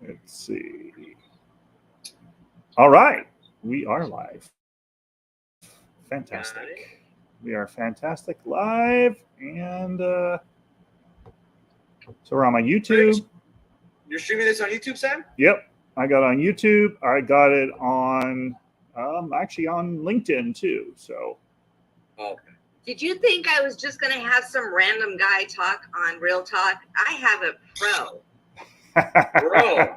Let's see. All right. We are live. Fantastic. We are fantastic live. And so we're on my YouTube. You're streaming this on YouTube, Sam? Yep. I got it on YouTube. I got it on actually on LinkedIn too. So. Okay. Did you think I was just going to have some random guy talk on Real Talk? I have a pro. Bro,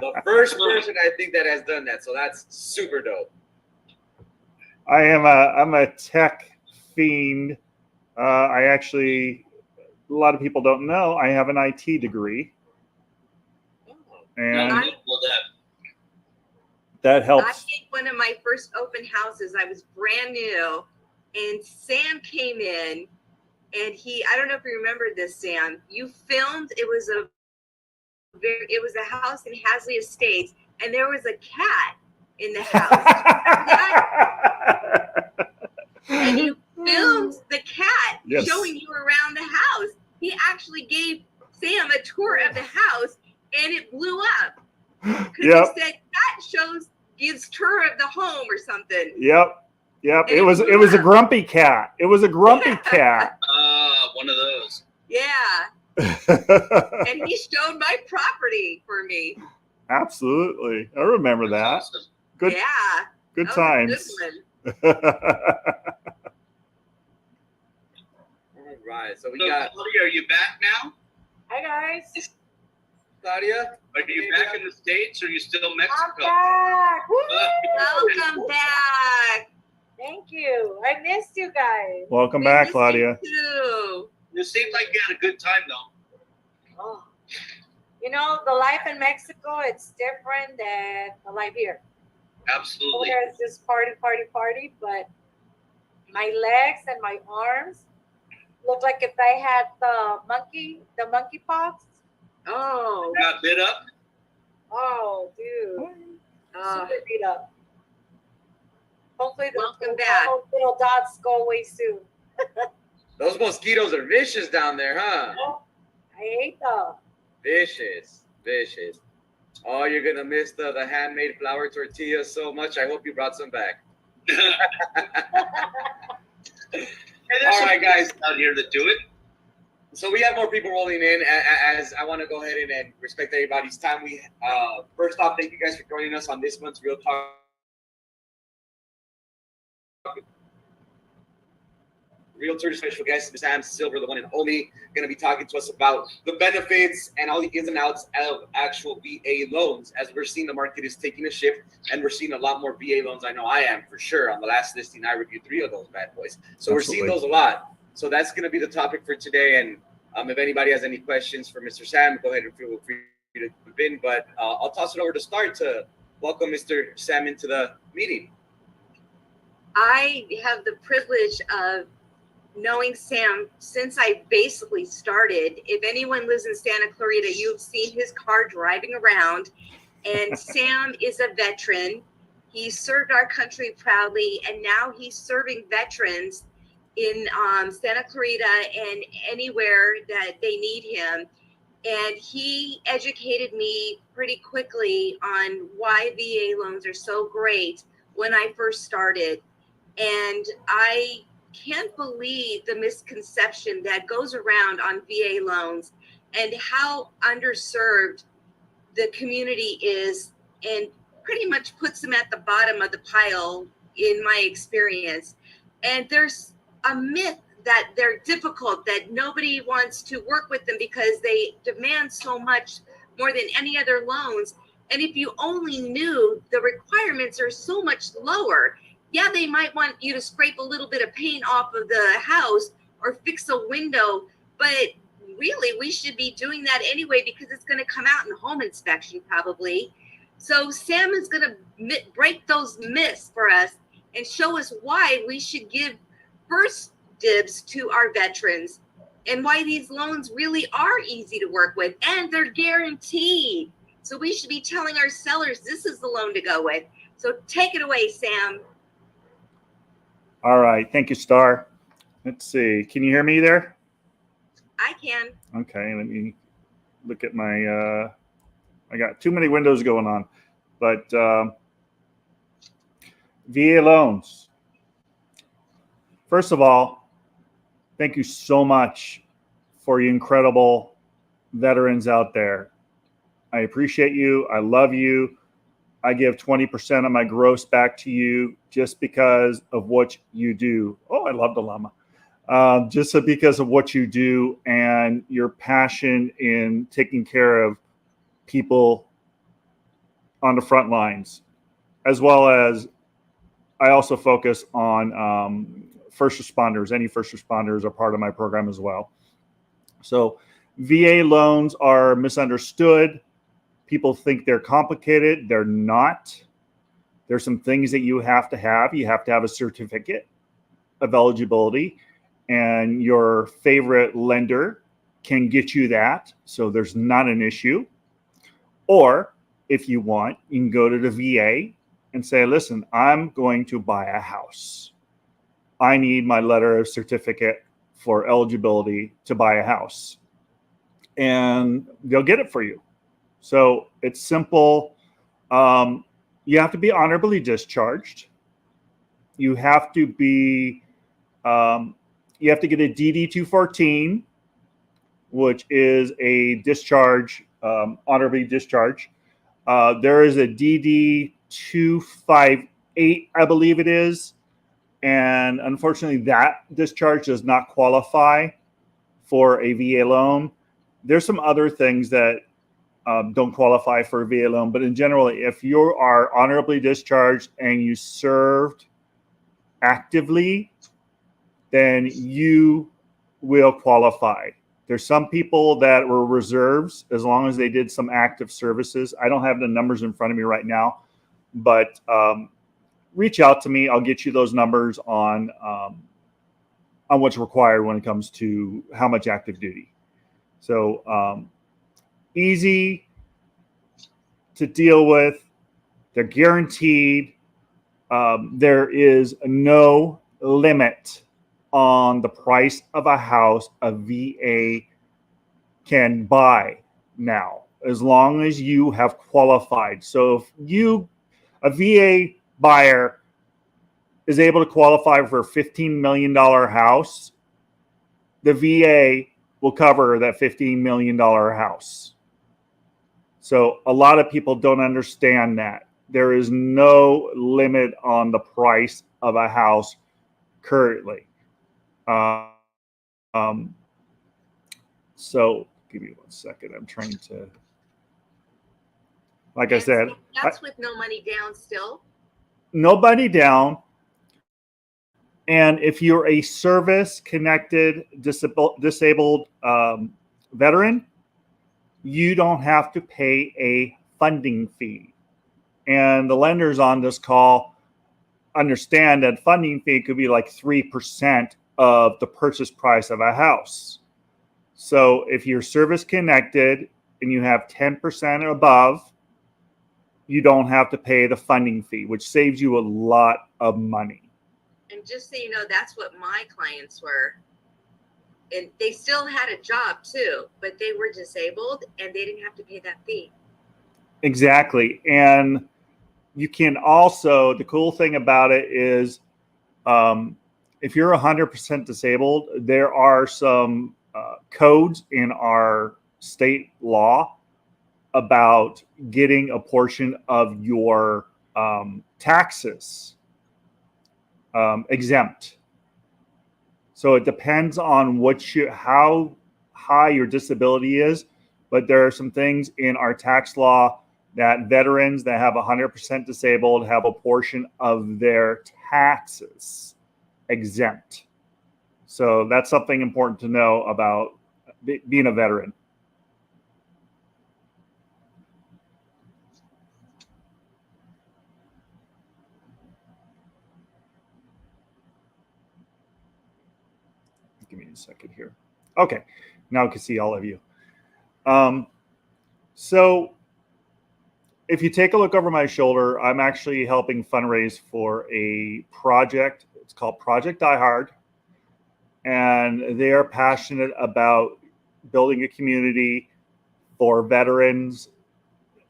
the first person I think that has done that, so that's super dope. I'm a tech fiend. I actually, a lot of people don't know, I have an IT degree. And that helps. I think one of my first open houses, I was brand new, and Sam came in, and I don't know if you remember this, Sam. You filmed. It was a house in Hasley Estates, and there was a cat in the house. And you filmed the cat showing you around the house. He actually gave Sam a tour of the house, and it blew up. Because he said cat gives tour of the home or something. Yep. And it was a grumpy cat. It was a grumpy cat. One of those. Yeah. And he showed my property for me. Absolutely. I remember that. Awesome. Good. Yeah. Good that times. Was a good one. All right. So Claudia, are you back now? Hi, guys. Claudia? Are you back in the States or are you still Mexico? I'm back. Welcome back. Thank you. I missed you guys. Welcome back, Claudia. It seemed like you had a good time, though. Oh. You know, the life in Mexico, it's different than the life here. Absolutely. There's just party, but my legs and my arms look like if I had the monkey pox. Oh. You got bit up? Oh, dude. Super beat up. Hopefully Welcome back. Little dots go away soon. Those mosquitoes are vicious down there, huh? Oh, I hate them. Vicious. Oh, you're going to miss the handmade flour tortillas so much. I hope you brought some back. Hey, there's some guys out here that do it. So we have more people rolling in. As I want to go ahead and respect everybody's time. We first off, thank you guys for joining us on this month's Real Talk. Realtor special guest, Sam Silver, the one and only, going to be talking to us about the benefits and all the ins and outs of actual VA loans. As we're seeing, the market is taking a shift, and we're seeing a lot more VA loans. I know I am for sure. On the last listing, I reviewed 3 of those bad boys. So We're seeing those a lot. So that's going to be the topic for today. And if anybody has any questions for Mr. Sam, go ahead and feel free to jump in. But I'll toss it over to start to welcome Mr. Sam into the meeting. I have the privilege of knowing Sam since I basically started. If anyone lives in Santa Clarita, you've seen his car driving around. And Sam is a veteran. He served our country proudly, and now he's serving veterans in Santa Clarita and anywhere that they need him. And he educated me pretty quickly on why VA loans are so great when I first started. And I can't believe the misconception that goes around on VA loans and how underserved the community is, and pretty much puts them at the bottom of the pile in my experience. And there's a myth that they're difficult, that nobody wants to work with them because they demand so much more than any other loans. And if you only knew, the requirements are so much lower. Yeah, they might want you to scrape a little bit of paint off of the house or fix a window, but really we should be doing that anyway because it's going to come out in home inspection probably. So Sam is going to break those myths for us and show us why we should give first dibs to our veterans and why these loans really are easy to work with and they're guaranteed. So we should be telling our sellers this is the loan to go with. So take it away, Sam. All right. Thank you, Star. Let's see. Can you hear me there? I can. Okay. Let me look at my I got too many windows going on. But VA loans. First of all, thank you so much for you incredible veterans out there. I appreciate you. I love you. I give 20% of my gross back to you just because of what you do. Oh, I love the llama. Just because of what you do and your passion in taking care of people on the front lines, as well as I also focus on first responders. Any first responders are part of my program as well. So VA loans are misunderstood. People think they're complicated. They're not. There's some things that you have to have. You have to have a certificate of eligibility, and your favorite lender can get you that. So there's not an issue. Or if you want, you can go to the VA and say, listen, I'm going to buy a house. I need my letter of certificate for eligibility to buy a house. And they'll get it for you. So it's simple. You have to be honorably discharged. You have to be, you have to get a DD-214, which is a discharge, honorably discharge. There is a DD-258, I believe it is. And unfortunately, that discharge does not qualify for a VA loan. There's some other things that don't qualify for a VA loan, but in general, if you are honorably discharged and you served actively, then you will qualify. There's some people that were reserves as long as they did some active services. I don't have the numbers in front of me right now, but reach out to me. I'll get you those numbers on what's required when it comes to how much active duty. So easy to deal with. They're guaranteed. There is no limit on the price of a house a VA can buy now, as long as you have qualified. So if a VA buyer is able to qualify for a $15 million house, the VA will cover that $15 million house. So a lot of people don't understand that. There is no limit on the price of a house currently. So give me 1 second. I'm trying to, like I said. That's with no money down still? Nobody down. And if you're a service-connected disabled veteran, you don't have to pay a funding fee. And the lenders on this call understand that funding fee could be like 3% of the purchase price of a house. So if you're service-connected and you have 10% or above, you don't have to pay the funding fee, which saves you a lot of money. And just so you know, that's what my clients were. And they still had a job too, but they were disabled and they didn't have to pay that fee. Exactly. And you can also, the cool thing about it is if you're 100% disabled, there are some codes in our state law about getting a portion of your taxes exempt. So it depends on how high your disability is, but there are some things in our tax law that veterans that have 100% disabled have a portion of their taxes exempt. So that's something important to know about being a veteran. Give me a second here. Okay, now I can see all of you. So if you take a look over my shoulder, I'm actually helping fundraise for a project. It's called Project Die Hard. And they are passionate about building a community for veterans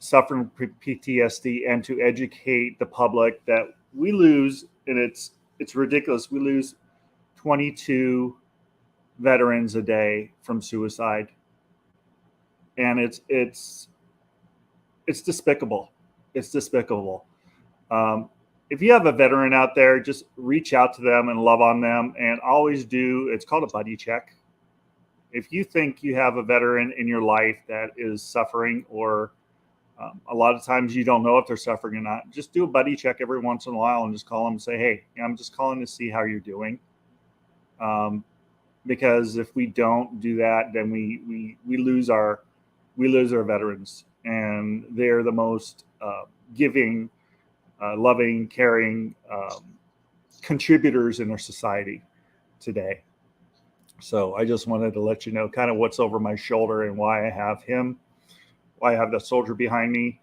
suffering from PTSD and to educate the public that we lose, and it's ridiculous. We lose 22 veterans a day from suicide, and it's despicable. It's despicable. If you have a veteran out there, just reach out to them and love on them, and always do. It's called a buddy check. If you think you have a veteran in your life that is suffering, or a lot of times you don't know if they're suffering or not, just do a buddy check every once in a while and just call them and say, hey, I'm just calling to see how you're doing. Because if we don't do that, then we lose our veterans, and they're the most giving, loving, caring contributors in our society today. So I just wanted to let you know kind of what's over my shoulder and why I have him, why I have that soldier behind me.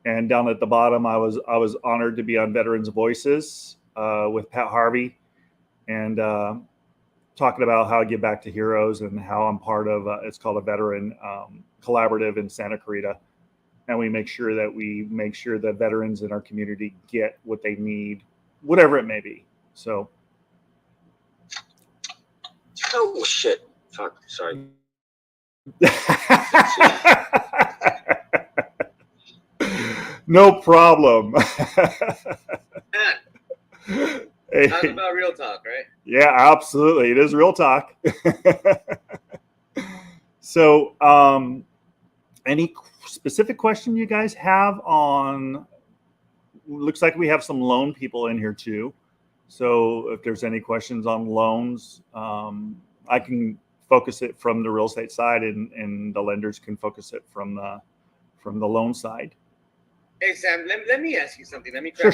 And down at the bottom, I was honored to be on Veterans Voices with Pat Harvey, and talking about how I give back to heroes and how I'm part of it's called a veteran collaborative in Santa Clarita. And we make sure that veterans in our community get what they need, whatever it may be. So. Oh shit! Fuck. Sorry. No problem. Hey. Talk about real talk, right? Yeah, absolutely. It is real talk. So, any specific question you guys have on? Looks like we have some loan people in here too. So if there's any questions on loans, I can focus it from the real estate side, and the lenders can focus it from the loan side. Hey Sam, let me ask you something. Let me Sure.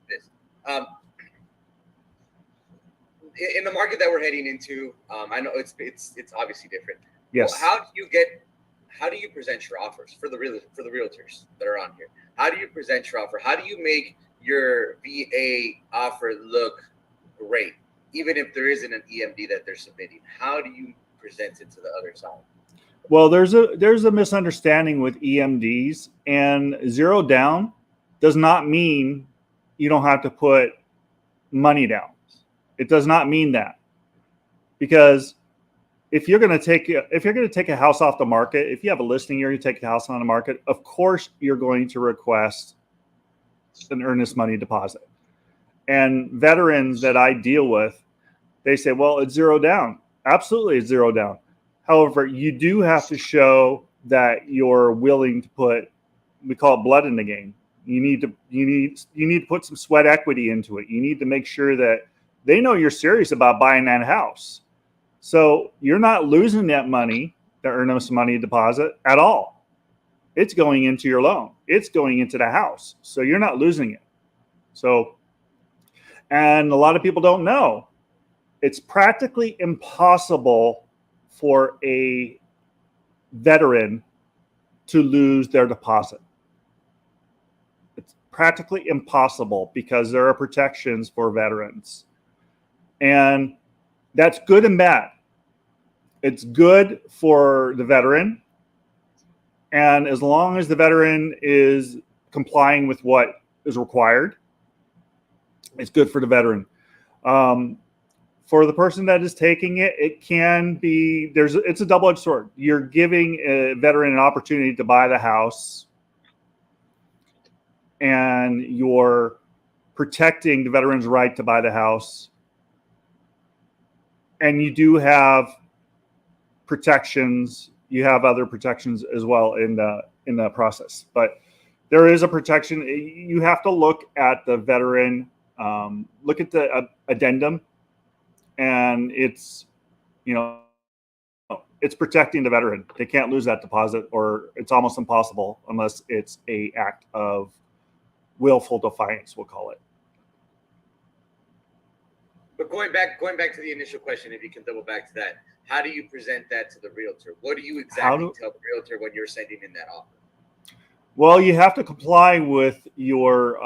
This. In the market that we're heading into, I know it's obviously different. Yes. Well, how do you present your offers for the realtors that are on here? How do you present your offer? How do you make your VA offer look great, even if there isn't an EMD that they're submitting? How do you present it to the other side? Well, there's a misunderstanding with EMDs, and zero down does not mean you don't have to put money down. It does not mean that, because if you're going to take a house off the market, if you have a listing, you're going to take a house on the market, of course you're going to request an earnest money deposit. And veterans that I deal with, they say, well, it's zero down. Absolutely, it's zero down. However, you do have to show that you're willing to put, we call it blood in the game. You need to put some sweat equity into it. You need to make sure that they know you're serious about buying that house. So you're not losing that money, the earnest money deposit, at all. It's going into your loan. It's going into the house. So you're not losing it. So, and a lot of people don't know, it's practically impossible for a veteran to lose their deposit. It's practically impossible because there are protections for veterans. And that's good and bad. It's good for the veteran, and as long as the veteran is complying with what is required, it's good for the veteran. For the person that is taking it, it can be, it's a double-edged sword. You're giving a veteran an opportunity to buy the house, and you're protecting the veteran's right to buy the house. And you do have protections. You have other protections as well in the process. But there is a protection. You have to look at the veteran, look at the addendum, and it's protecting the veteran. They can't lose that deposit, or it's almost impossible unless it's an act of willful defiance, we'll call it. But going back to the initial question, if you can double back to that, how do you present that to the realtor? What do you exactly tell the realtor when you're sending in that offer? Well, you have to comply with your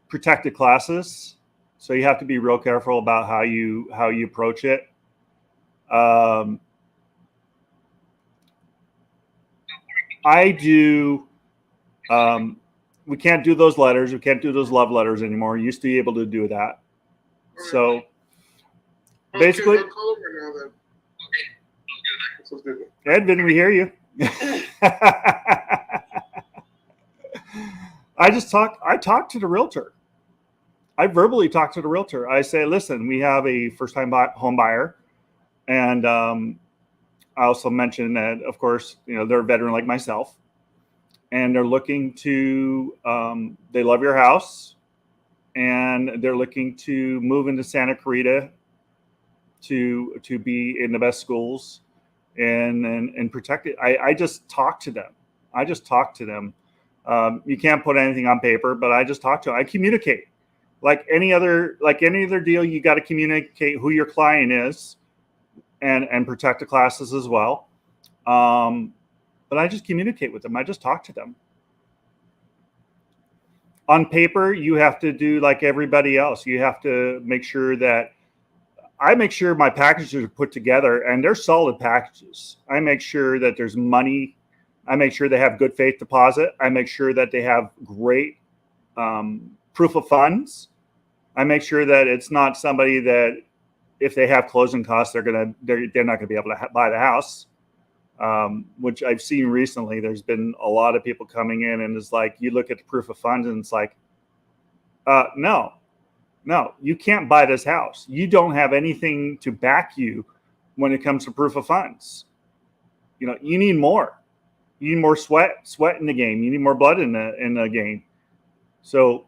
protected classes, so you have to be real careful about how you approach it. I do. We can't do those letters. We can't do those love letters anymore. Used to be able to do that. So basically, I'll call over now then. Okay. Sounds good. Edvin, we hear you. I talk to the realtor. I verbally talk to the realtor. I say, listen, we have a first-time home buyer. And I also mentioned that, of course, they're a veteran like myself. And they're looking to, they love your house. And they're looking to move into Santa Clarita to be in the best schools and protect it. I just talk to them. You can't put anything on paper, but I just talk to them. I communicate. Like any other deal, you got to communicate who your client is and protect the classes as well. But I just communicate with them. I just talk to them. On paper, you have to do like everybody else. You have to make sure that I make sure my packages are put together and they're solid packages. I make sure that there's money. I make sure they have good faith deposit. I make sure that they have great proof of funds. I make sure that it's not somebody that if they have closing costs, they're not going to be able to buy the house. Which I've seen recently. There's been a lot of people coming in and it's like, you look at the proof of funds and it's like, no, you can't buy this house. You don't have anything to back you when it comes to proof of funds. You need more. You need more sweat in the game. You need more blood in the game. So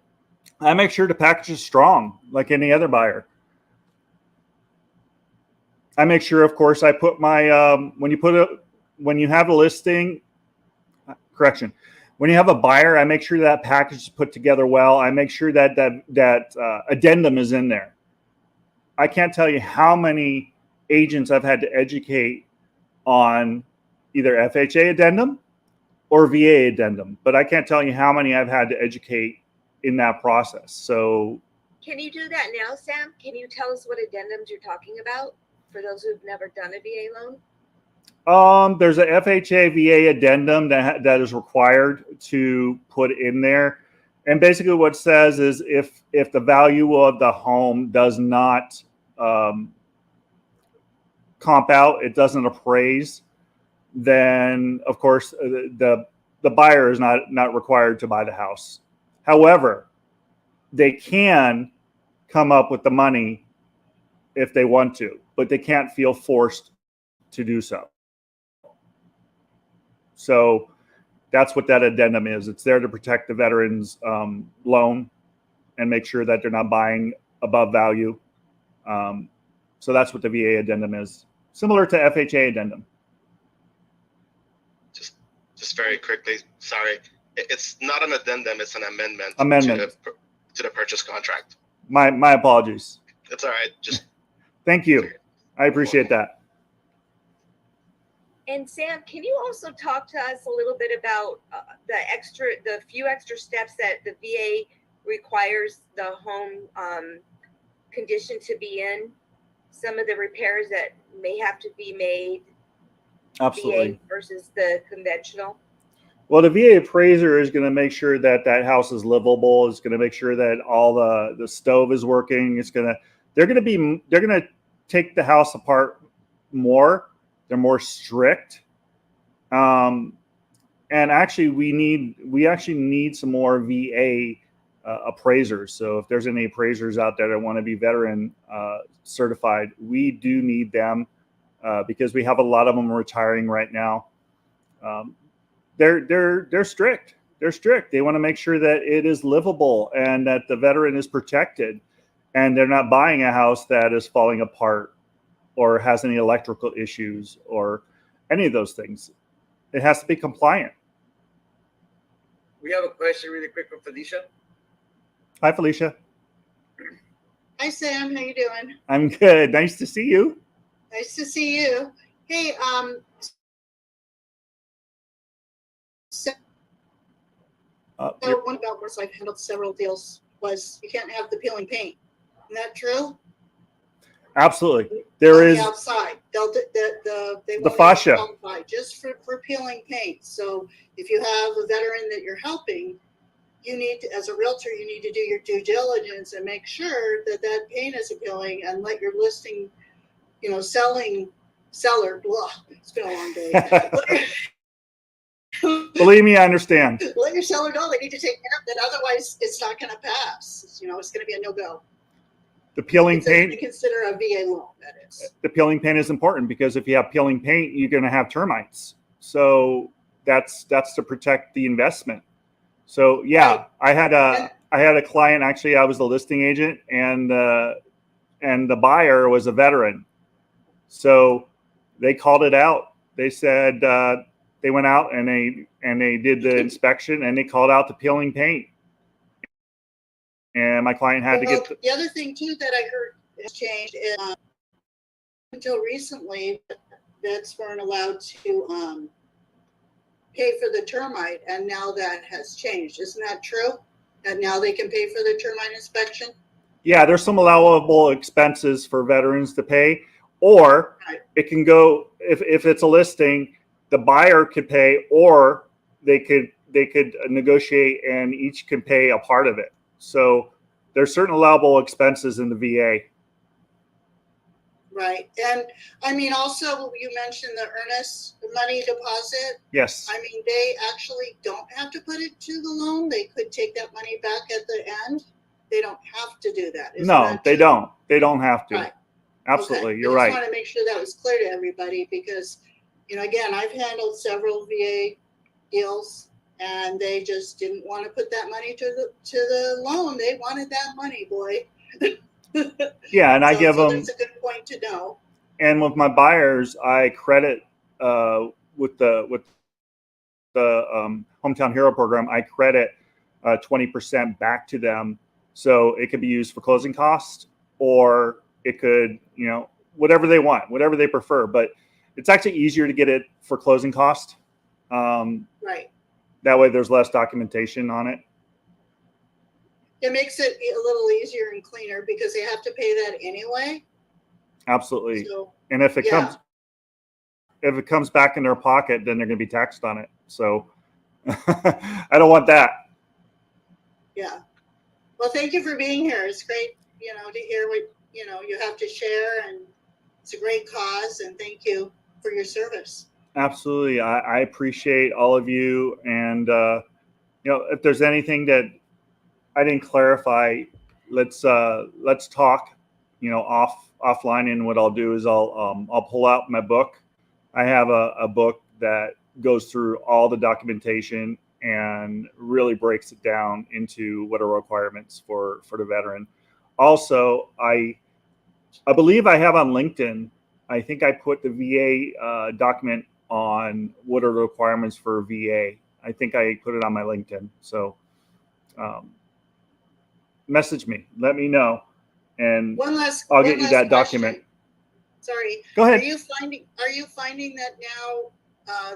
I make sure the package is strong like any other buyer. I make sure, of course, I put my, when you have a listing, when you have a buyer, I make sure that package is put together well. I make sure that addendum is in there. I can't tell you how many agents I've had to educate on either FHA addendum or VA addendum, but I can't tell you how many I've had to educate in that process. So Can you do that now, Sam? Can you tell us what addendums you're talking about for those who've never done a VA loan? There's a FHA VA addendum that is required to put in there. And basically what it says is if the value of the home does not comp out, it doesn't appraise, then of course the buyer is not required to buy the house. However, they can come up with the money if they want to, but they can't feel forced to do so. So that's what that addendum is. It's there to protect the veteran's loan and make sure that they're not buying above value. So that's what the VA addendum is, similar to FHA addendum. Just very quickly, sorry. It's not an addendum, it's an amendment. To the purchase contract. My apologies. It's all right. Just thank you. I appreciate that. And Sam, can you also talk to us a little bit about the few extra steps that the VA requires the home condition to be in? Some of the repairs that may have to be made. Absolutely. VA versus the conventional. Well, the VA appraiser is going to make sure that house is livable. It's going to make sure that all the stove is working. They're going to take the house apart more. They're more strict. And actually we actually need some more VA appraisers. So if there's any appraisers out there that want to be veteran certified, we do need them because we have a lot of them retiring right now. They're strict. They're strict. They want to make sure that it is livable and that the veteran is protected and they're not buying a house that is falling apart or has any electrical issues or any of those things. It has to be compliant. We have a question really quick from Felicia. Hi, Felicia. Hi, Sam. How you doing? I'm good. Nice to see you. Nice to see you. Hey, so one about course I've handled several deals was you can't have the peeling paint. Isn't that true? Absolutely. There on is the outside. They the won't fascia. qualify just for peeling paint. So if you have a veteran that you're helping, you need to, as a realtor, you need to do your due diligence and make sure that that paint is appealing, and let your listing, seller, blah, it's been a long day. Believe me, I understand. Let your seller know they need to take care of it. Otherwise, it's not going to pass. It's going to be a no-go. The peeling paint. To consider a VA loan, that is. The peeling paint is important because if you have peeling paint, you're going to have termites. So that's to protect the investment. So yeah, I had a client, actually I was the listing agent, and the buyer was a veteran. So they called it out. They said they went out and they did the inspection, and they called out the peeling paint. And my client had to get the other thing too that I heard has changed is until recently vets weren't allowed to pay for the termite, and now that has changed. Isn't that true? And now they can pay for the termite inspection? Yeah, there's some allowable expenses for veterans to pay, or it can go, if it's a listing, the buyer could pay, or they could negotiate and each can pay a part of it. So there's certain allowable expenses in the VA. Right. And I mean, also you mentioned the earnest money deposit. Yes. I mean, they actually don't have to put it to the loan. They could take that money back at the end. They don't have to do that. No, they don't. They don't have to. Right. Absolutely. Okay. You're right. I just want to make sure that was clear to everybody, because, again, I've handled several VA deals, and they just didn't want to put that money to the loan. They wanted that money, boy. Yeah, and I give them. That's a good point to know. And with my buyers, I credit with the Hometown Hero program. I credit 20% back to them, so it could be used for closing costs, or it could, whatever they want, whatever they prefer. But it's actually easier to get it for closing cost. Right. That way, there's less documentation on it. It makes it a little easier and cleaner because they have to pay that anyway. Absolutely. So, and if it comes back in their pocket, then they're going to be taxed on it. So I don't want that. Yeah. Well, thank you for being here. It's great, to hear what, you have to share, and it's a great cause, and thank you for your service. Absolutely. I appreciate all of you. And, if there's anything that I didn't clarify, let's talk, offline. And what I'll do is I'll pull out my book. I have a book that goes through all the documentation and really breaks it down into what are requirements for the veteran. Also, I believe I have on LinkedIn, I think I put the VA document on what are the requirements for VA. I think I put it on my LinkedIn. So message me, let me know, and I'll get you that document. Sorry. Go ahead. Are you finding that now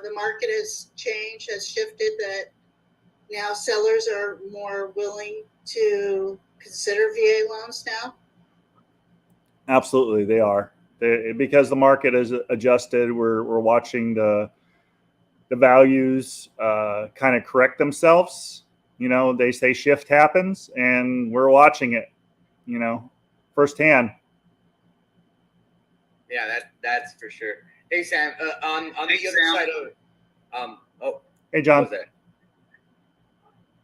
the market has changed, has shifted, that now sellers are more willing to consider VA loans now? Absolutely, they are. Because the market has adjusted. We're watching the values kind of correct themselves. They say shift happens, and we're watching it, firsthand. Yeah, that's for sure. Hey, Sam, on the other side of Hey, John. What was that?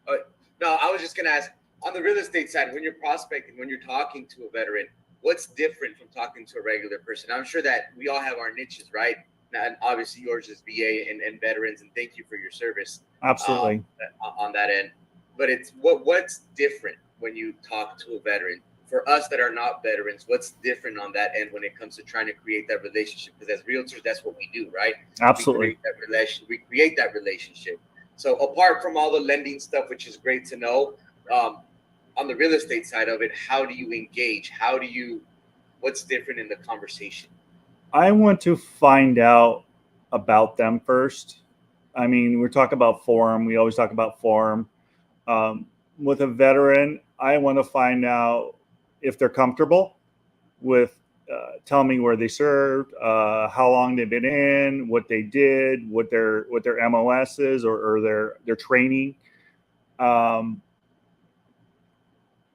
Oh, no, I was just gonna ask, on the real estate side, when you're prospecting, when you're talking to a veteran, what's different from talking to a regular person? I'm sure that we all have our niches, right? And obviously yours is VA and veterans, and thank you for your service. Absolutely. On that end. But it's what's different when you talk to a veteran? For us that are not veterans, what's different on that end when it comes to trying to create that relationship? Because as realtors, that's what we do, right? Absolutely. We create that relationship. So apart from all the lending stuff, which is great to know, on the real estate side of it, how do you engage? What's different in the conversation? I want to find out about them first. I mean, we're talking about form. We always talk about form. With a veteran, I want to find out if they're comfortable with tell me where they served, how long they've been in, what they did, what their MOS is, or their training.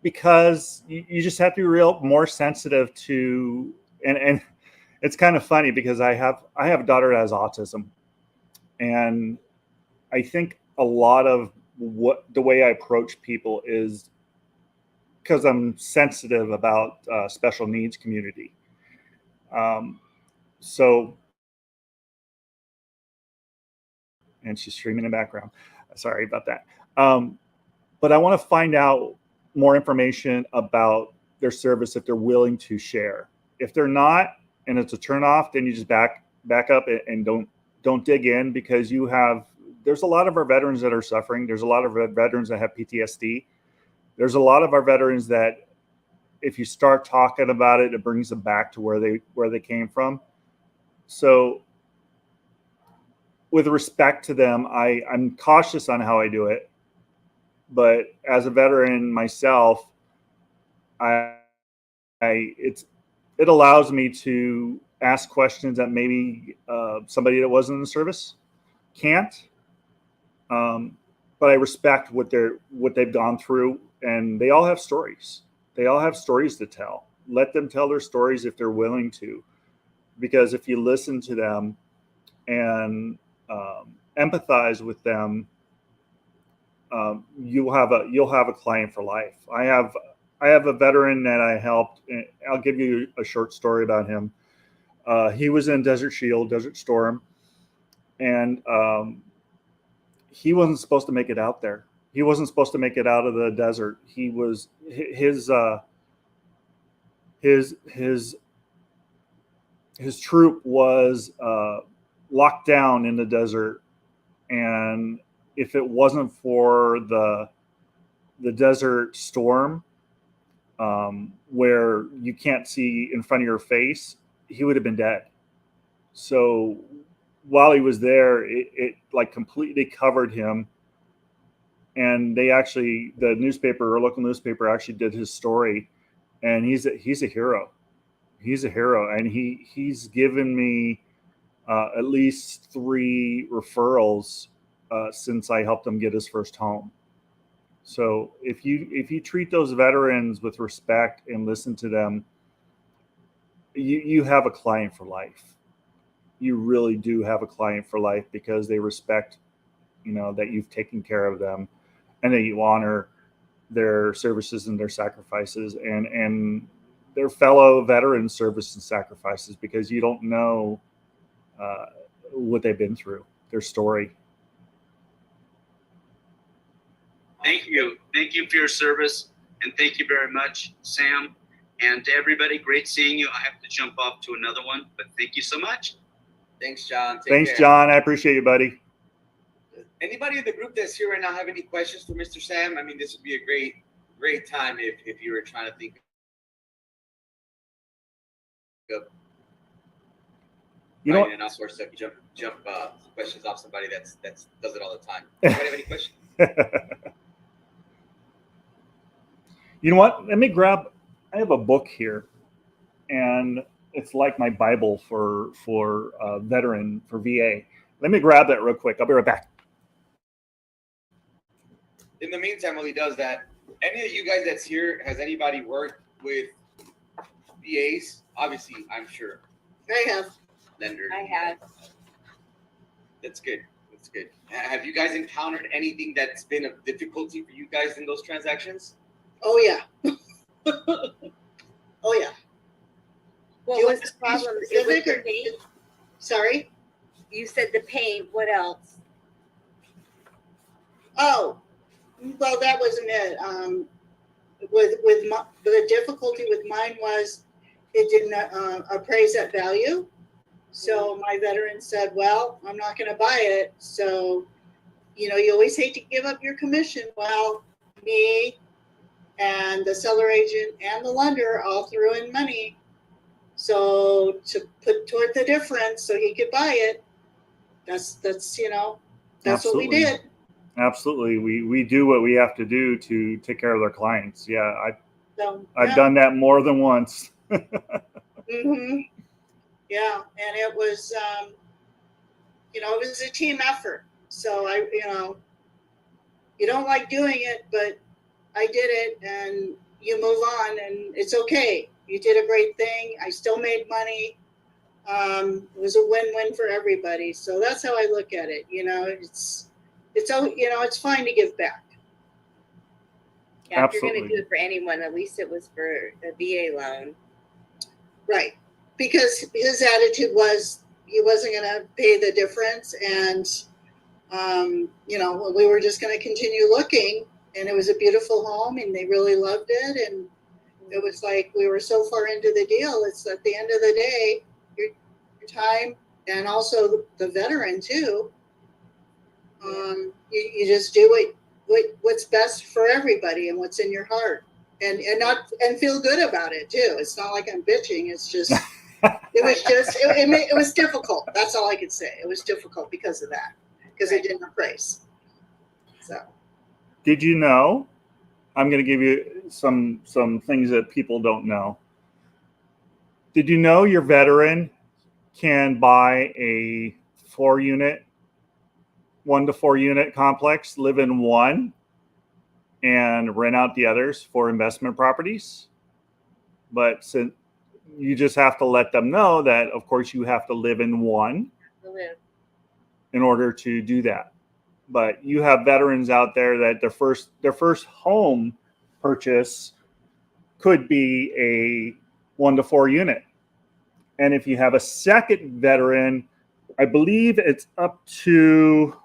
Because you just have to be more sensitive to, and it's kind of funny because I have a daughter that has autism, and I think a lot of the way I approach people is because I'm sensitive about special needs community. So, and she's streaming in the background. Sorry about that. But I want to find out more information about their service if they're willing to share. If they're not, and it's a turnoff, then you just back up and don't dig in, because there's a lot of our veterans that are suffering. There's a lot of veterans that have PTSD. There's a lot of our veterans that, if you start talking about it, it brings them back to where they came from. So with respect to them, I'm cautious on how I do it. But as a veteran myself, it allows me to ask questions that maybe somebody that wasn't in the service can't. But I respect what they've gone through, and they all have stories. They all have stories to tell. Let them tell their stories if they're willing to, because if you listen to them and empathize with them, you'll have a client for life. I have a veteran that I helped. And I'll give you a short story about him. He was in Desert Storm, and he wasn't supposed to make it out there. He wasn't supposed to make it out of the desert. He was his troop was locked down in the desert, and if it wasn't for the desert storm, where you can't see in front of your face, he would have been dead. So while he was there, it like completely covered him. And the local newspaper actually did his story, and he's a hero. He's a hero, and he's given me at least 3 referrals since I helped him get his first home. So if you treat those veterans with respect and listen to them, you have a client for life. You really do have a client for life, because they respect, that you've taken care of them, and that you honor their services and their sacrifices, and their fellow veterans' service and sacrifices, because you don't know what they've been through, their story. Thank you. Thank you for your service, and thank you very much, Sam. And to everybody, great seeing you. I have to jump off to another one, but thank you so much. Thanks, John. Thanks, care. John. I appreciate you, buddy. Anybody in the group that's here right now have any questions for Mr. Sam? I mean, this would be a great time if you were trying to think of an outsource stuff. You jump questions off somebody that does it all the time. Anybody have any questions? You know what? I have a book here, and it's like my Bible for veteran, for VA. Let me grab that real quick. I'll be right back. In the meantime, while he does that, any of you guys that's here, has anybody worked with VAs? Obviously, I'm sure. I have. Lenders. I have. That's good. That's good. Have you guys encountered anything that's been a difficulty for you guys in those transactions? Oh, yeah. Oh, yeah. What was the problem? It was the paint? Sorry? You said the paint. What else? Oh, well, that wasn't it. The difficulty with mine was it didn't appraise at value. So my veteran said, well, I'm not going to buy it. So, you always hate to give up your commission. Well, me and the seller agent and the lender all threw in money. So to put toward the difference so he could buy it, that's Absolutely. What we did. Absolutely. We do what we have to do to take care of our clients. Yeah. I've Yeah. done that more than once. Mm-hmm. Yeah, and it was, it was a team effort. So you don't like doing it, but I did it, and you move on, and it's okay. You did a great thing. I still made money. It was a win-win for everybody. So that's how I look at it. It's fine to give back. Yeah, if you're Absolutely. going to do it for anyone, at least it was for a VA loan. Right. Because his attitude was he wasn't going to pay the difference. And, we were just going to continue looking. And it was a beautiful home, and they really loved it. And it was like we were so far into the deal. It's at the end of the day, your time, and also the veteran too. You just do what's best for everybody and what's in your heart, and feel good about it too. It's not like I'm bitching. It's just it was difficult. That's all I could say. It was difficult because of that, because it didn't appraise. So, did you know? I'm going to give you some things that people don't know. Did you know your veteran can buy a 1 to 4 unit complex, live in one, and rent out the others for investment properties? But since you just have to let them know that, of course, you have to live in one in order to do that. But you have veterans out there that their first home purchase could be a 1 to 4 unit. And if you have a second veteran, I believe it's up to,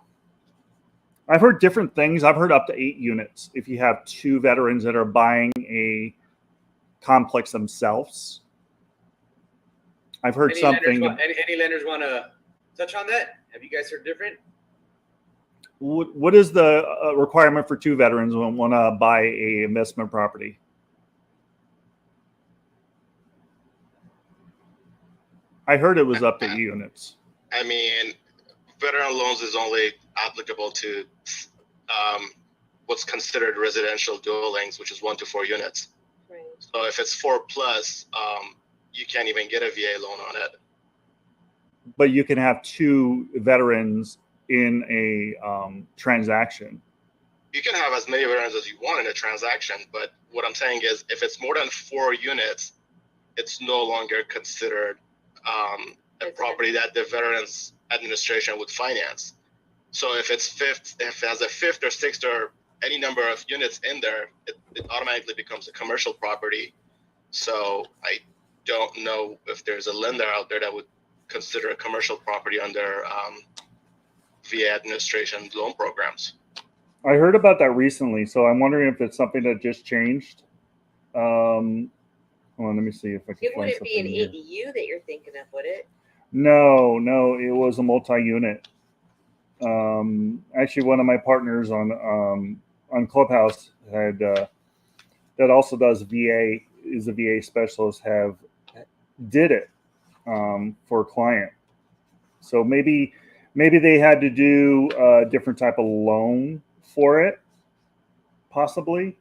I've heard different things. I've heard up to 8 units if you have 2 veterans that are buying a complex themselves. I've heard Any something. Any lenders want to touch on that? Have you guys heard different? What is the requirement for 2 veterans who want to buy a investment property? I heard it was up to 8 units. I mean, veteran loans is only applicable to what's considered residential dwellings, which is 1 to 4 units. Right. So if it's 4 plus, you can't even get a VA loan on it. But you can have 2 veterans in a transaction. You can have as many veterans as you want in a transaction, but what I'm saying is if it's more than 4 units, it's no longer considered a property that the Veterans Administration would finance. So if it has a 5th or 6th or any number of units in there, it automatically becomes a commercial property. So I don't know if there's a lender out there that would consider a commercial property under VA administration loan programs. I heard about that recently, so I'm wondering if it's something that just changed. Hold on, let me see if I can. It wouldn't be an ADU that you're thinking of, would it? No, it was a multi-unit. Actually, one of my partners on Clubhouse had that also does VA, is a VA specialist, did it for a client. So maybe they had to do a different type of loan for it, possibly.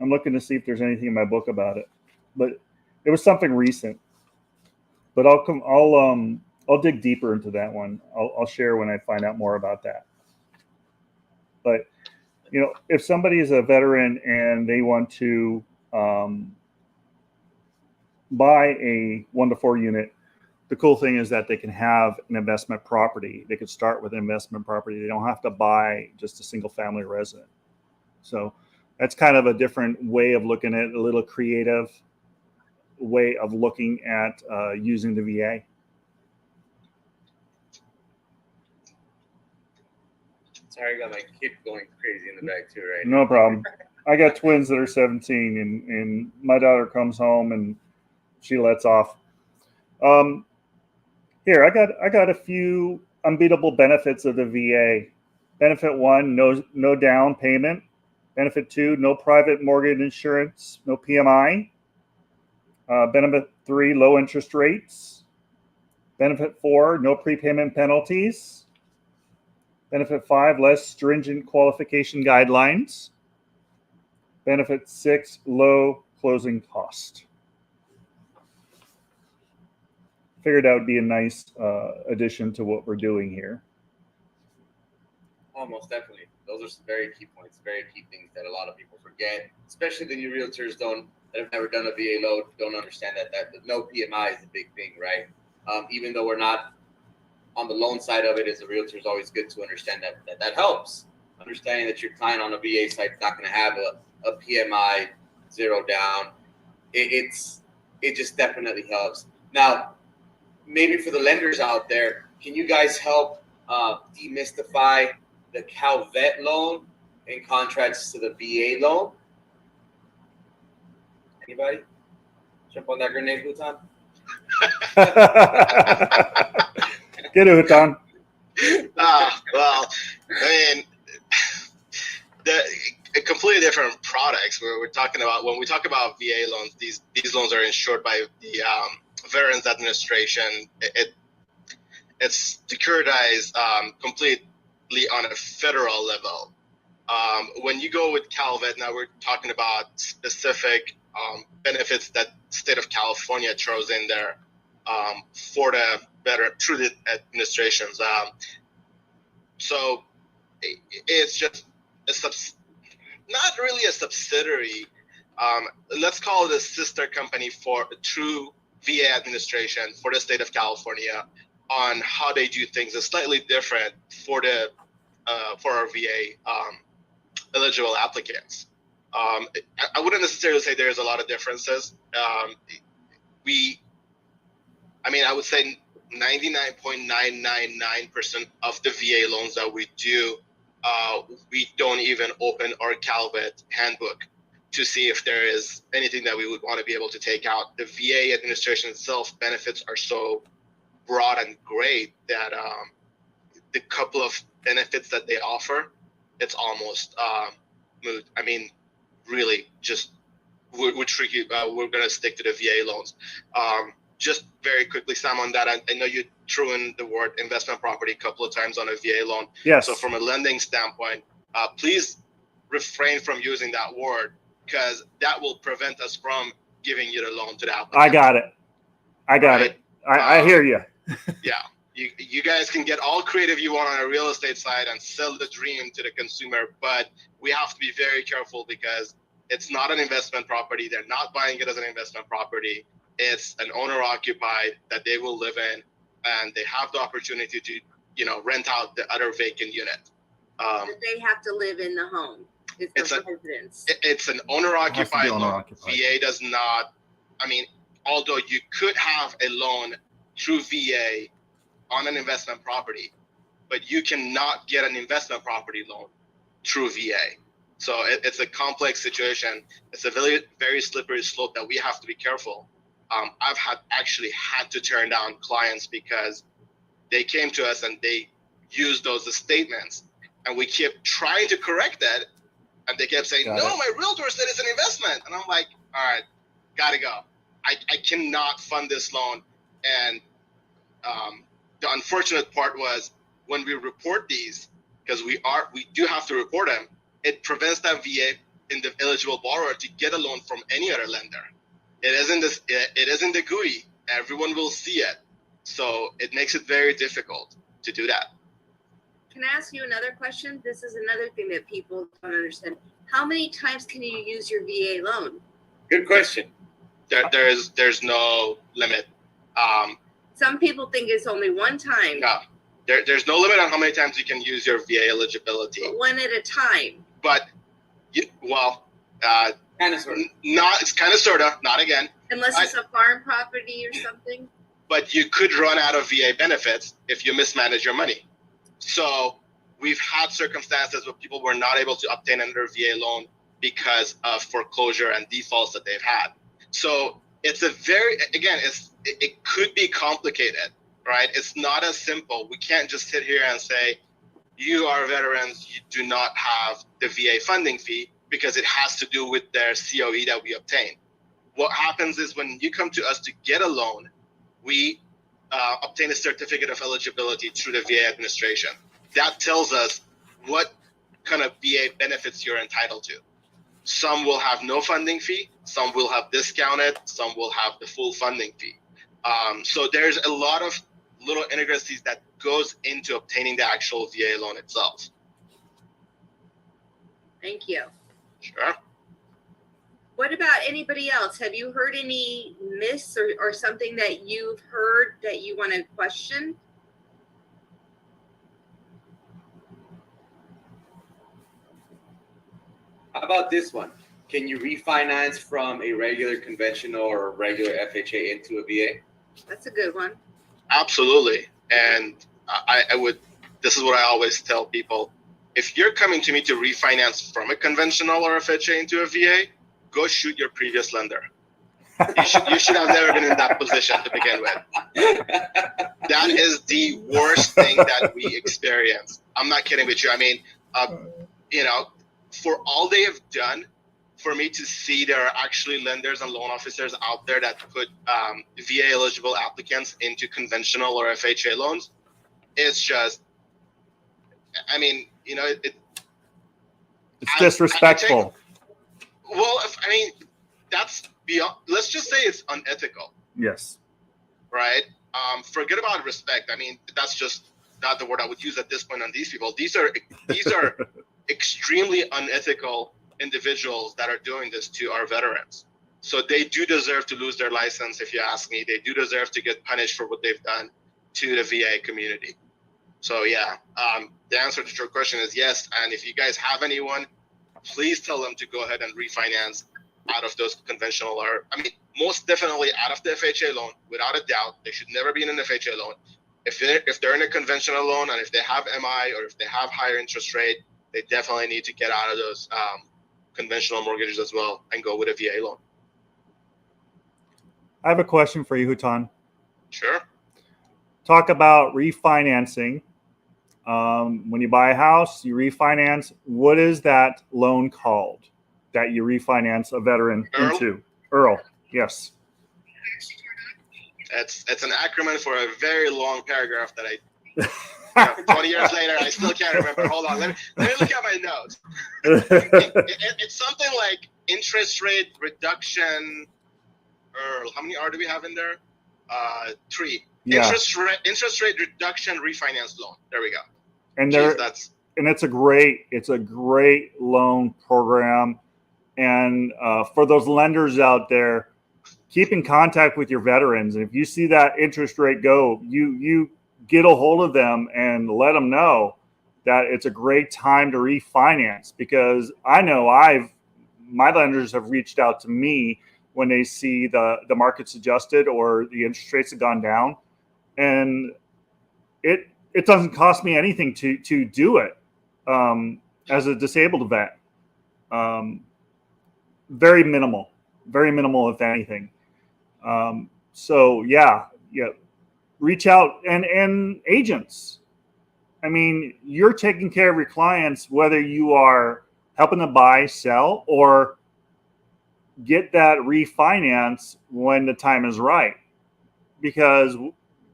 I'm looking to see if there's anything in my book about it, but it was something recent. But I'll dig deeper into that one. I'll share when I find out more about that. But if somebody is a veteran and they want to buy a 1 to 4 unit, the cool thing is that they can have an investment property. They could start with an investment property. They don't have to buy just a single family resident. So that's kind of a different way of looking at it, a little creative way of looking at using the VA. Sorry, I got my kid going crazy in the back too, right? No problem. I got twins that are 17, and my daughter comes home and she lets off. Here, I got a few unbeatable benefits of the VA. Benefit 1, no down payment. Benefit 2, no private mortgage insurance, no PMI. Benefit 3, low interest rates. Benefit 4, no prepayment penalties. Benefit 5, less stringent qualification guidelines. Benefit 6, low closing cost. figured that would be a nice addition to what we're doing here. Almost definitely. Those are some very key points, very key things that a lot of people forget, especially the new realtors that have never done a VA loan, don't understand that no PMI is a big thing, right? Even though we're not on the loan side of it, as a realtor, is always good to understand that helps. Understanding that your client on a VA side is not going to have a PMI 0 down. It just definitely helps. Now, maybe for the lenders out there, can you guys help demystify the CalVet loan in contrast to the VA loan? Anybody? Jump on that grenade, Bhutan? Get it, Hutan. Well, I mean, completely different products. We're talking about, when we talk about VA loans, these loans are insured by the Veterans Administration. It's securitized completely on a federal level. When you go with CalVet, now we're talking about specific benefits that state of California throws in there for the through the administrations. So it's just not really a subsidiary. Let's call it a sister company for true VA administration for the state of California on how they do things. Is slightly different for the for our VA eligible applicants. I wouldn't necessarily say there's a lot of differences. I would say 99.999% of the VA loans that we do, we don't even open our CalVet handbook to see if there is anything that we would want to be able to take out. The VA administration itself, benefits are so broad and great that the couple of benefits that they offer, it's almost moot. I mean, really, just we're tricky. We're going to stick to the VA loans. Just very quickly, Sam, on that, I know you threw in the word investment property a couple of times on a VA loan. Yes. So from a lending standpoint, please refrain from using that word, because that will prevent us from giving you the loan to the applicant. I got it. Right? I hear you. Yeah. You guys can get all creative you want on a real estate side and sell the dream to the consumer, but we have to be very careful because it's not an investment property. They're not buying it as an investment property. It's an owner occupied that they will live in, and they have the opportunity to, rent out the other vacant unit. But they have to live in the home. It's a residence. It's an owner occupied loan. owner-occupied. VA does not. Although you could have a loan through VA on an investment property, but you cannot get an investment property loan through VA. So it's a complex situation. It's a very, very slippery slope that we have to be careful. I've actually had to turn down clients because they came to us and they used those as statements, and we kept trying to correct that, and they kept saying, "No, my realtor said it's an investment," and I'm like, "All right, gotta go. I cannot fund this loan." And the unfortunate part was when we report these, because we do have to report them, it prevents that VA in the eligible borrower to get a loan from any other lender. It isn't the GUI. Everyone will see it. So it makes it very difficult to do that. Can I ask you another question? This is another thing that people don't understand. How many times can you use your VA loan? Good question. There's no limit. Some people think it's only one time. No, there's no limit on how many times you can use your VA eligibility. But one at a time. But, Kind of, sort of. Not, it's kind of, sort of, not again. Unless it's a farm property or something. But you could run out of VA benefits if you mismanage your money. So we've had circumstances where people were not able to obtain another VA loan because of foreclosure and defaults that they've had. So it's it could be complicated, right? It's not as simple. We can't just sit here and say, you are veterans, you do not have the VA funding fee, because it has to do with their COE that we obtain. What happens is when you come to us to get a loan, we obtain a certificate of eligibility through the VA administration. That tells us what kind of VA benefits you're entitled to. Some will have no funding fee, some will have discounted, some will have the full funding fee. So there's a lot of little intricacies that goes into obtaining the actual VA loan itself. Thank you. Sure. What about anybody else? Have you heard any myths or something that you've heard that you want to question? How about this one? Can you refinance from a regular conventional or regular FHA into a VA? That's a good one. Absolutely. And I would, this is what I always tell people. If you're coming to me to refinance from a conventional or FHA into a VA, go shoot your previous lender. You should have never been in that position to begin with. That is the worst thing that we experience. I'm not kidding with you. I mean, for all they have done, for me to see there are actually lenders and loan officers out there that put VA eligible applicants into conventional or FHA loans, it's just, I mean, it's disrespectful. That's beyond, let's just say it's unethical. Yes. Right? Forget about respect. I mean, that's just not the word I would use at this point on these people. These are extremely unethical individuals that are doing this to our veterans. So they do deserve to lose their license, if you ask me. They do deserve to get punished for what they've done to the VA community. So yeah, the answer to your question is yes. And if you guys have anyone, please tell them to go ahead and refinance out of those conventional, or most definitely out of the FHA loan, without a doubt. They should never be in an FHA loan. If they're in a conventional loan, and if they have MI or if they have higher interest rate, they definitely need to get out of those conventional mortgages as well and go with a VA loan. I have a question for you, Hutan. Sure. Talk about refinancing. When you buy a house, you refinance. What is that loan called that you refinance a veteran into? Earl. Yes. It's an acronym for a very long paragraph that I 20 years later, I still can't remember. Hold on. Let me look at my notes. It's something like interest rate reduction. Earl, how many R do we have in there? 3. Yeah. Interest rate reduction refinance loan. There we go. And it's a great loan program. And for those lenders out there, keep in contact with your veterans. And if you see that interest rate go, you get a hold of them and let them know that it's a great time to refinance, because I know my lenders have reached out to me when they see the market's adjusted or the interest rates have gone down, and it doesn't cost me anything to do it as a disabled vet. Very minimal, if anything. So yeah, reach out and agents. I mean, you're taking care of your clients, whether you are helping them buy, sell, or get that refinance when the time is right, because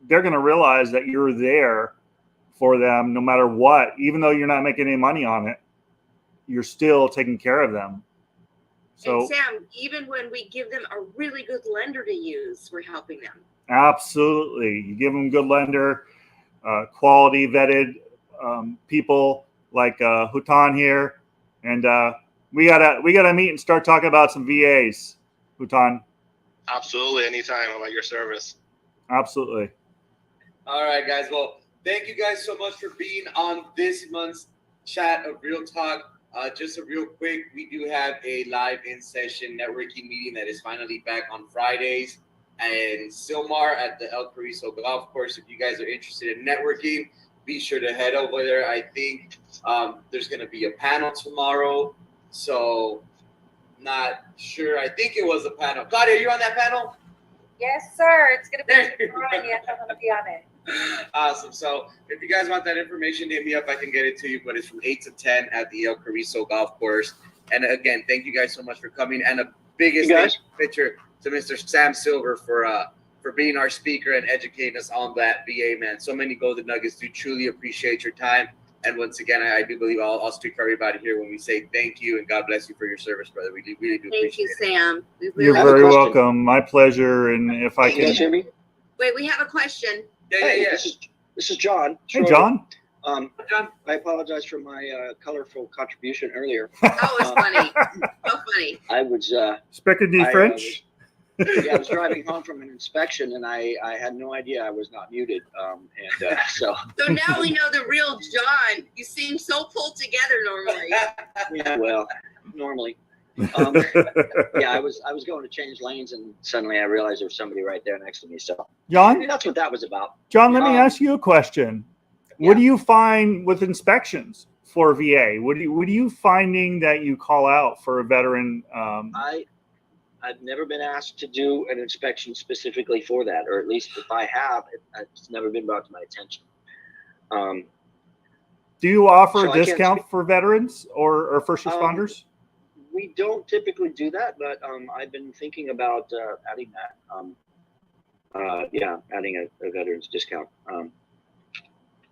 they're going to realize that you're there for them no matter what. Even though you're not making any money on it, you're still taking care of them. So, and Sam, even when we give them a really good lender to use, we're helping them. Absolutely. You give them a good lender, quality vetted people like Hutan here. And we gotta meet and start talking about some VAs, Hutan. Absolutely. Anytime. I'm at your service. Absolutely. All right, guys. Well, thank you guys so much for being on this month's chat of Real Talk. Just a real quick, we do have a live in-session networking meeting that is finally back on Fridays and Silmar at the El Carrizo Golf Course. If you guys are interested in networking, be sure to head over there. I think there's going to be a panel tomorrow, so not sure. I think it was a panel. Claudia, you're on that panel? Yes, sir. It's going to be tomorrow. Yes, I'm going to be on it. Awesome. So if you guys want that information, hit me up. I can get it to you, but it's from 8 to 10 at the El Carrizo Golf Course. And again, thank you guys so much for coming. And a biggest picture to Mr. Sam Silver for being our speaker and educating us on that VA, man. So many golden nuggets. Do truly appreciate your time. And once again, I do believe I'll speak for everybody here when we say thank you and God bless you for your service, brother. We really do appreciate it. Thank you, Sam. You're very welcome. My pleasure. And if I can, hear me? Wait, we have a question. Hey, this is John. Hey, John. John. I apologize for my colorful contribution earlier. That was funny. So funny. I was Speaking the French. I was driving home from an inspection, and I had no idea I was not muted. So now we know the real John. You seem so pulled together normally. yeah, well, normally. Yeah, I was going to change lanes, and suddenly I realized there was somebody right there next to me. So John, that's what that was about. John, let me ask you a question. What do you find with inspections for VA? What are you finding that you call out for a veteran? I've never been asked to do an inspection specifically for that, or at least if I have, it's never been brought to my attention. Do you offer So a discount for veterans or first responders? We don't typically do that, but I've been thinking about adding that. Adding a veterans discount.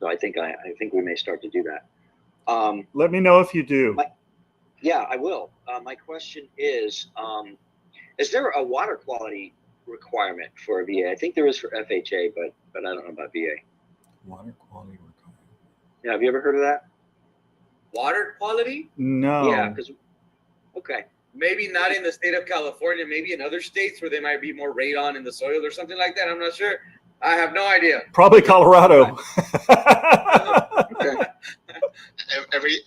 So I think we may start to do that. Let me know if you do. Yeah, I will. My question is there a water quality requirement for a VA? I think there is for FHA, but I don't know about VA. Water quality requirement. Yeah, have you ever heard of that? Water quality? No. Yeah, because okay. Maybe not in the state of California, maybe in other states where they might be more radon in the soil or something like that. I'm not sure. I have no idea. Probably Colorado.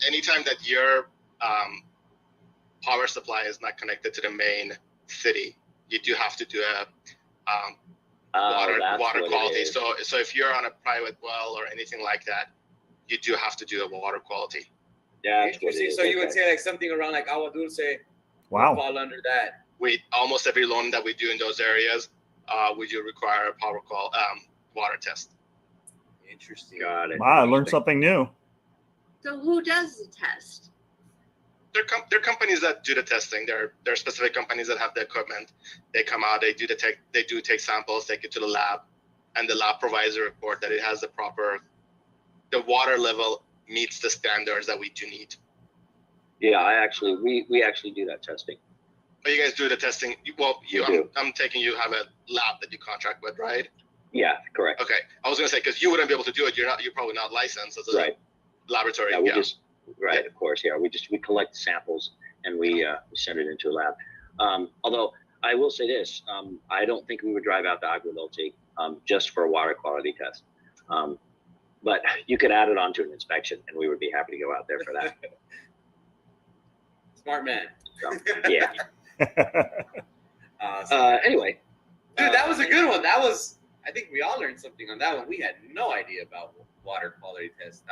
Anytime that your power supply is not connected to the main city, you do have to do a water quality. So if you're on a private well or anything like that, you do have to do a water quality. Yeah, interesting. So you would say like something around like Agua Dulce Wow. would fall under that. Almost every loan that we do in those areas, we do require a water test. Interesting. Got it. Wow, I learned something new. So who does the test? There are companies that do the testing. There are specific companies that have the equipment. They come out, they do take samples, take it to the lab, and the lab provides a report that it has the water level meets the standards that we do need. Yeah, we actually do that testing. But you guys do the testing. Well, I'm taking you have a lab that you contract with, right? Yeah, correct. Okay, I was gonna say because you wouldn't be able to do it. You're probably not licensed as a laboratory. Yeah, of course. Yeah, we collect samples and we send it into a lab. Although I will say this, I don't think we would drive out to Agua Dulce just for a water quality test. But you could add it onto an inspection, and we would be happy to go out there for that. Smart man. So, yeah. Anyway, dude, that was a good one. I think we all learned something on that one. We had no idea about water quality tests.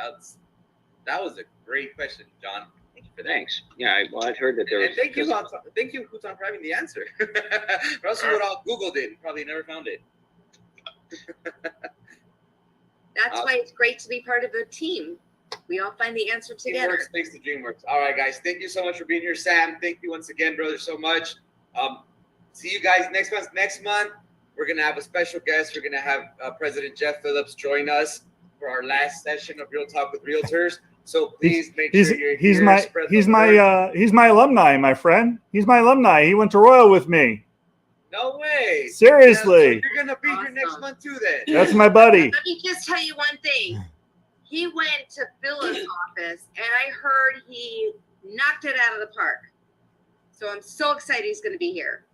That was a great question, John. Thank you for that. Thanks. Yeah, I've heard that there. And thank you, Hutan, for having the answer. Or else we would all Googled it and probably never found it. That's why it's great to be part of a team. We all find the answer together. Teamworks makes the dream works. All right, guys. Thank you so much for being here, Sam. Thank you once again, brother, so much. See you guys next month. Next month, we're going to have a special guest. We're going to have President Jeff Phillips join us for our last session of Real Talk with Realtors. So please make sure you're here. He's my alumni, my friend. He's my alumni. He went to Royal with me. No way. Seriously. Yeah, so you're going to be here next month too then. That's my buddy. Let me just tell you one thing. He went to Phil's office, and I heard he knocked it out of the park. So I'm so excited he's going to be here.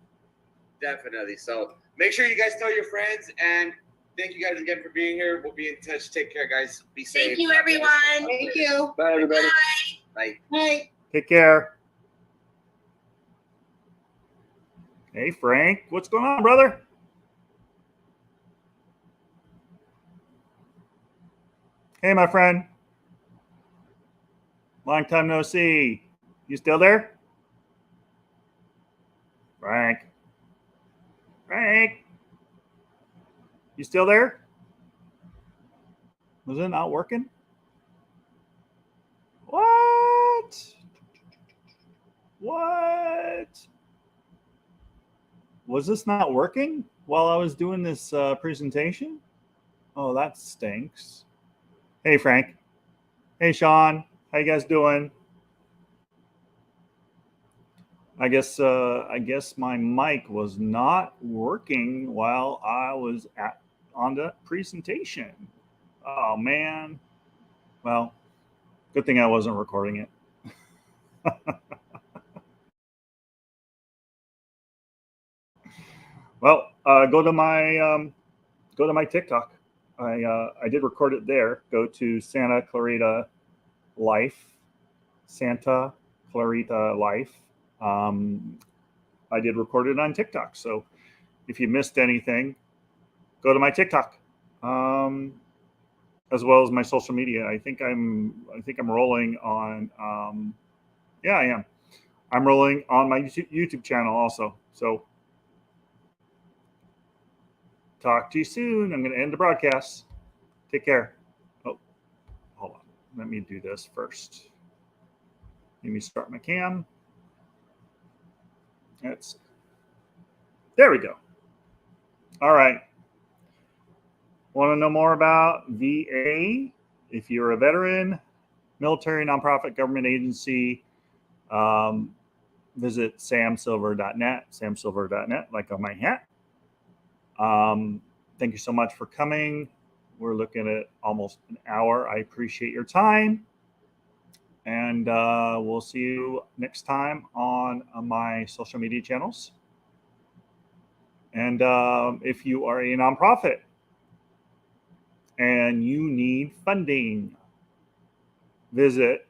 Definitely. So make sure you guys tell your friends, and thank you guys again for being here. We'll be in touch. Take care, guys. Be safe. Thank you, everyone. Thank you. Bye, everybody. Bye. Bye. Bye. Take care. Hey, Frank. What's going on, brother? Hey, my friend. Long time no see. You still there? Frank. Frank. You still there? Was it not working? What? Was this not working while I was doing this presentation? Oh, that stinks. Hey, Frank. Hey, Sean. How you guys doing? I guess my mic was not working while I was on the presentation. Oh, man. Well, good thing I wasn't recording it. Well, go to my TikTok. I did record it there. Go to Santa Clarita Life. Santa Clarita Life. I did record it on TikTok. So if you missed anything, go to my TikTok, as well as my social media. I think I'm rolling on. Yeah, I am. I'm rolling on my YouTube channel also. So talk to you soon. I'm going to end the broadcast. Take care. Oh, hold on. Let me do this first. Let me start my cam. There we go. All right. Want to know more about VA? If you're a veteran, military, nonprofit, government agency, visit samsilver.net, samsilver.net, like on my hat. Thank you so much for coming. We're looking at almost an hour. I appreciate your time. And we'll see you next time on my social media channels. And if you are a nonprofit and you need funding, visit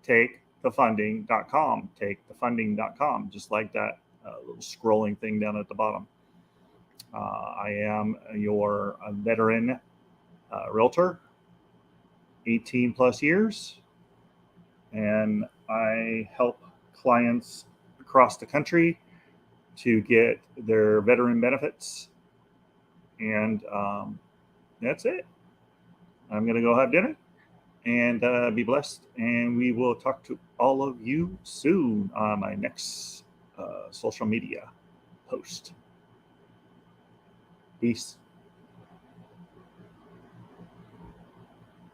takethefunding.com, takethefunding.com, just like that little scrolling thing down at the bottom. I am your veteran realtor, 18 plus years, and I help clients across the country to get their veteran benefits. And that's it. I'm going to go have dinner and be blessed. And we will talk to all of you soon on my next social media post. Peace.